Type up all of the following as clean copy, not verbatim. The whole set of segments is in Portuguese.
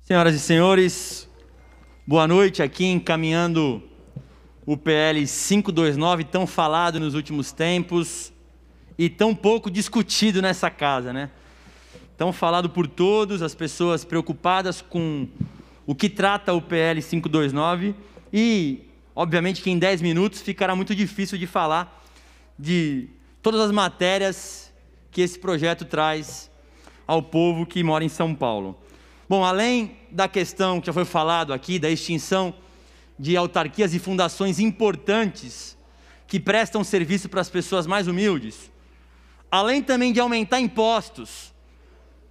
Senhoras e senhores, boa noite. Aqui encaminhando o PL 529, tão falado nos últimos tempos e tão pouco discutido nessa casa, né? Tão falado por todos, as pessoas preocupadas com o que trata o PL 529 e, obviamente, que em 10 minutos ficará muito difícil de falar de todas as matérias que esse projeto traz ao povo que mora em São Paulo. Bom, além da questão que já foi falado aqui, da extinção de autarquias e fundações importantes que prestam serviço para as pessoas mais humildes, além também de aumentar impostos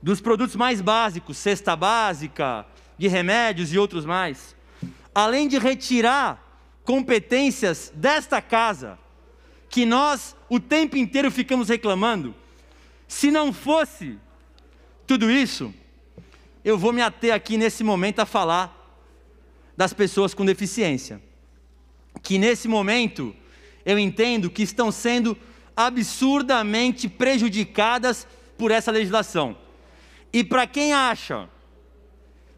dos produtos mais básicos, cesta básica, de remédios e outros mais, além de retirar competências desta casa, que nós o tempo inteiro ficamos reclamando, se não fosse tudo isso, eu vou me ater aqui nesse momento a falar das pessoas com deficiência, que nesse momento eu entendo que estão sendo absurdamente prejudicadas por essa legislação. E para quem acha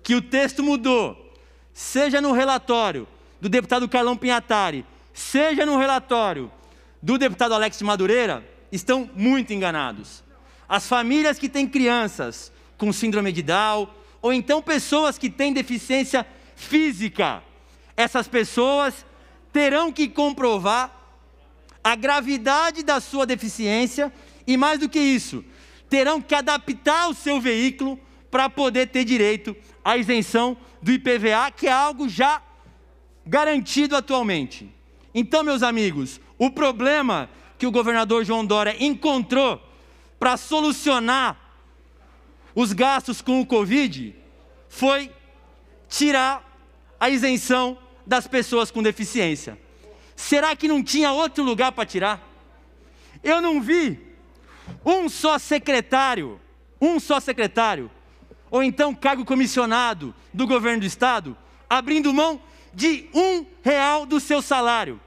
que o texto mudou, seja no relatório do deputado Carlão Pinhatari, seja no relatório do deputado Alex de Madureira, estão muito enganados. As famílias que têm crianças com síndrome de Down, ou então pessoas que têm deficiência física, essas pessoas terão que comprovar a gravidade da sua deficiência e, mais do que isso, terão que adaptar o seu veículo para poder ter direito à isenção do IPVA, que é algo já garantido atualmente. Então, meus amigos, o problema que o governador João Dória encontrou para solucionar os gastos com o Covid foi tirar a isenção das pessoas com deficiência. Será que não tinha outro lugar para tirar? Eu não vi um só secretário, ou então cargo comissionado do governo do estado, abrindo mão de R$1 do seu salário.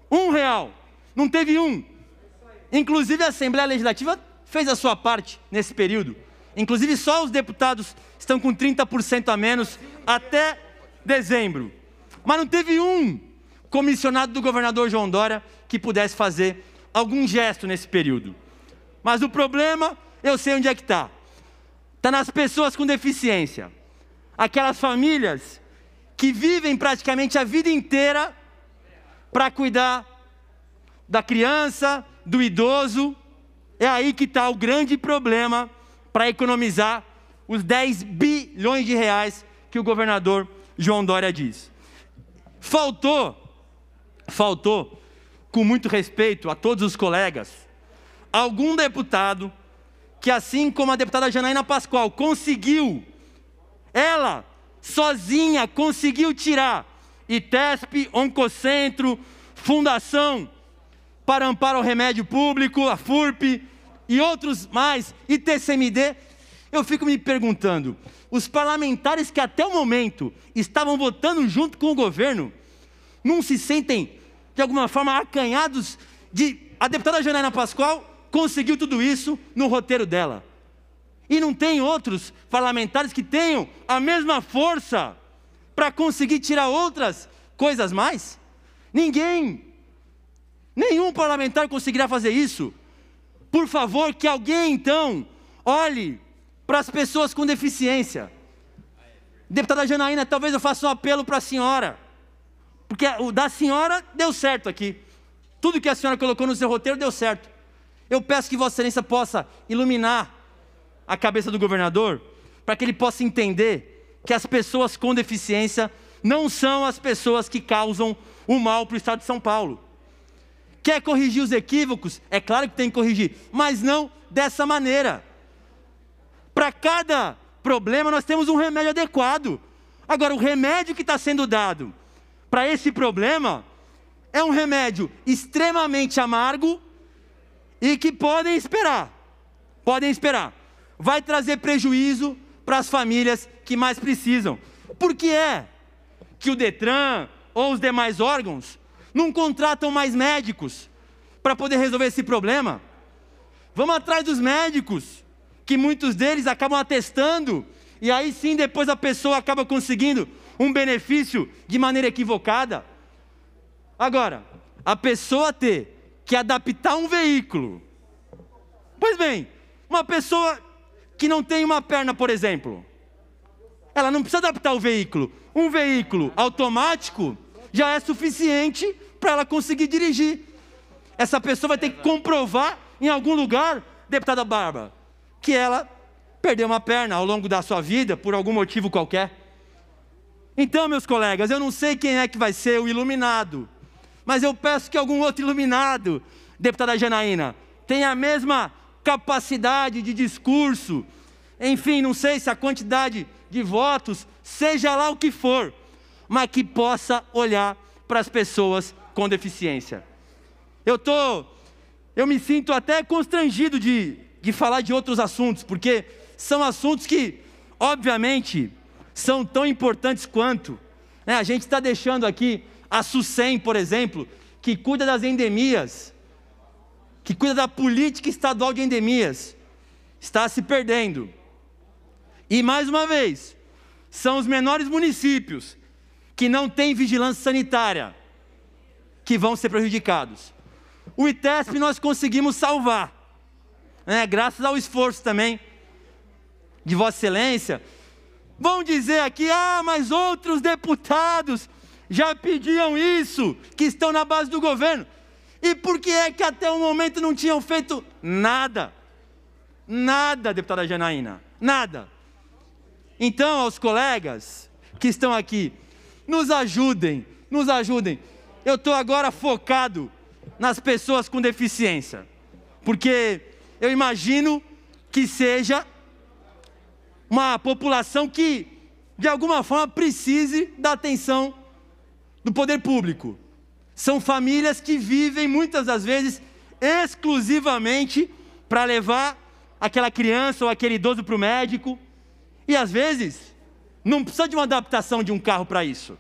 R$1. Não teve um. Inclusive a Assembleia Legislativa fez a sua parte nesse período. Inclusive só os deputados estão com 30% a menos até dezembro. Mas não teve um comissionado do governador João Dória que pudesse fazer algum gesto nesse período. Mas o problema, eu sei onde é que está. Está nas pessoas com deficiência. Aquelas famílias que vivem praticamente a vida inteira para cuidar da criança, do idoso. É aí que está o grande problema para economizar os 10 bilhões de reais que o governador João Dória diz. Faltou, com muito respeito a todos os colegas, algum deputado que, assim como a deputada Janaína Pascoal, ela sozinha conseguiu tirar ITESP, Oncocentro, Fundação para Amparo ao Remédio Público, a FURP e outros mais, ITCMD. Eu fico me perguntando, os parlamentares que até o momento estavam votando junto com o governo, não se sentem de alguma forma acanhados de a deputada Janaína Pascoal conseguiu tudo isso no roteiro dela. E não tem outros parlamentares que tenham a mesma força para conseguir tirar outras coisas mais? Ninguém. Nenhum parlamentar conseguirá fazer isso. Por favor, que alguém então olhe para as pessoas com deficiência. Deputada Janaína, talvez eu faça um apelo para a senhora, porque o da senhora deu certo aqui. Tudo que a senhora colocou no seu roteiro deu certo. Eu peço que Vossa Excelência possa iluminar a cabeça do governador, para que ele possa entender que as pessoas com deficiência não são as pessoas que causam o mal para o estado de São Paulo. Quer corrigir os equívocos? É claro que tem que corrigir, mas não dessa maneira. Para cada problema nós temos um remédio adequado. Agora, o remédio que está sendo dado para esse problema é um remédio extremamente amargo e que podem esperar. Vai trazer prejuízo para as famílias que mais precisam. Por que é que o Detran ou os demais órgãos não contratam mais médicos para poder resolver esse problema? Vamos atrás dos médicos, que muitos deles acabam atestando e aí sim depois a pessoa acaba conseguindo um benefício de maneira equivocada. Agora, a pessoa ter que adaptar um veículo. Pois bem, uma pessoa que não tem uma perna, por exemplo, ela não precisa adaptar o veículo. Um veículo automático já é suficiente para ela conseguir dirigir. Essa pessoa vai ter que comprovar em algum lugar, deputada Bárbara, que ela perdeu uma perna ao longo da sua vida, por algum motivo qualquer. Então, meus colegas, eu não sei quem é que vai ser o iluminado, mas eu peço que algum outro iluminado, deputada Janaína, tenha a mesma capacidade de discurso, enfim, não sei se a quantidade de votos, seja lá o que for, mas que possa olhar para as pessoas com deficiência. Eu me sinto até constrangido de falar de outros assuntos, porque são assuntos que, obviamente, são tão importantes quanto. A gente está deixando aqui a SUSEM, por exemplo, que cuida das endemias, que cuida da política estadual de endemias, está se perdendo. E, mais uma vez, são os menores municípios que não têm vigilância sanitária que vão ser prejudicados. O ITESP nós conseguimos salvar, graças ao esforço também de Vossa Excelência. Vão dizer aqui, mas outros deputados já pediam isso, que estão na base do governo. E por que é que até o momento não tinham feito nada? Nada, deputada Janaína, nada. Então, aos colegas que estão aqui, nos ajudem. Eu estou agora focado nas pessoas com deficiência, porque eu imagino que seja uma população que, de alguma forma, precise da atenção do poder público. São famílias que vivem, muitas das vezes, exclusivamente para levar aquela criança ou aquele idoso para o médico, e às vezes não precisa de uma adaptação de um carro para isso.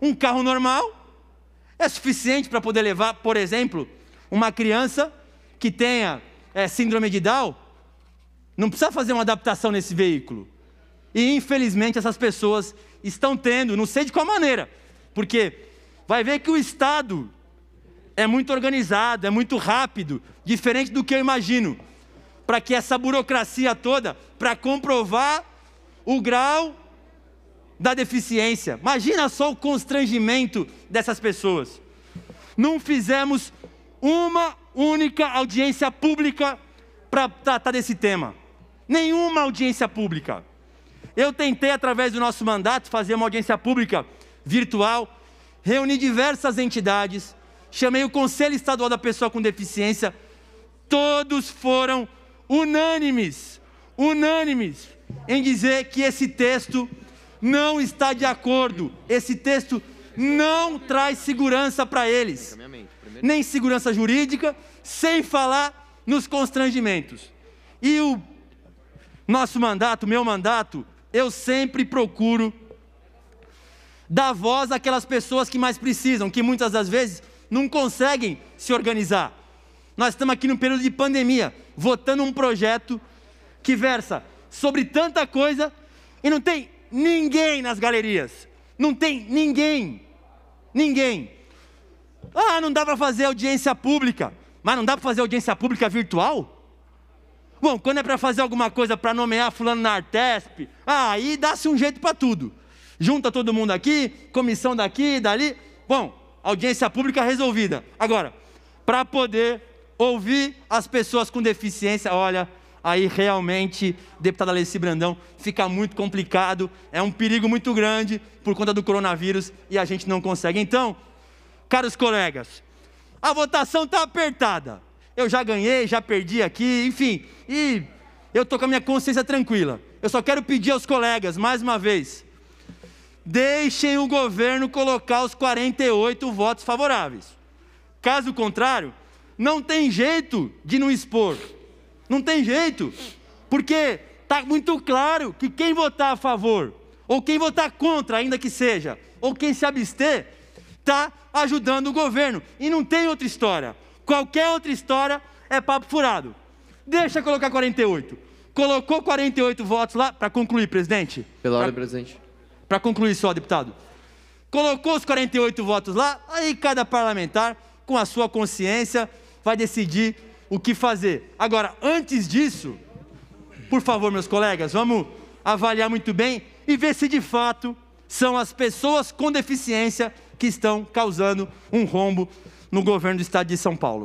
Um carro normal é suficiente para poder levar, por exemplo, uma criança que tenha síndrome de Down. Não precisa fazer uma adaptação nesse veículo. E infelizmente essas pessoas estão tendo, não sei de qual maneira, porque vai ver que o Estado é muito organizado, é muito rápido, diferente do que eu imagino, para que essa burocracia toda, para comprovar o grau da deficiência. Imagina só o constrangimento dessas pessoas. Não fizemos uma única audiência pública para tratar desse tema. Nenhuma audiência pública. Eu tentei, através do nosso mandato, fazer uma audiência pública virtual, reuni diversas entidades, chamei o Conselho Estadual da Pessoa com Deficiência, todos foram unânimes em dizer que esse texto não está de acordo, esse texto não traz segurança para eles, nem segurança jurídica, sem falar nos constrangimentos. E o nosso mandato, meu mandato, eu sempre procuro dar voz àquelas pessoas que mais precisam, que muitas das vezes não conseguem se organizar. Nós estamos aqui no período de pandemia, votando um projeto que versa sobre tanta coisa e não tem ninguém nas galerias. Não tem ninguém. Não dá para fazer audiência pública, mas não dá para fazer audiência pública virtual? Bom, quando é para fazer alguma coisa para nomear fulano na Artesp, aí dá-se um jeito para tudo. Junta todo mundo aqui, comissão daqui, dali. Bom, audiência pública resolvida. Agora, para poder ouvir as pessoas com deficiência, olha, aí realmente, deputada Alessi Brandão, fica muito complicado, é um perigo muito grande por conta do coronavírus e a gente não consegue. Então, caros colegas, a votação está apertada. Eu já ganhei, já perdi aqui, enfim, e eu estou com a minha consciência tranquila. Eu só quero pedir aos colegas, mais uma vez, deixem o governo colocar os 48 votos favoráveis. Caso contrário, não tem jeito de não expor. Não tem jeito, porque está muito claro que quem votar a favor, ou quem votar contra, ainda que seja, ou quem se abster, está ajudando o governo. E não tem outra história. Qualquer outra história é papo furado. Deixa colocar 48. Colocou 48 votos lá, para concluir, presidente. Pela ordem, presidente. Para concluir só, deputado. Colocou os 48 votos lá, aí cada parlamentar, com a sua consciência, vai decidir o que fazer. Agora, antes disso, por favor, meus colegas, vamos avaliar muito bem e ver se de fato são as pessoas com deficiência que estão causando um rombo no governo do estado de São Paulo.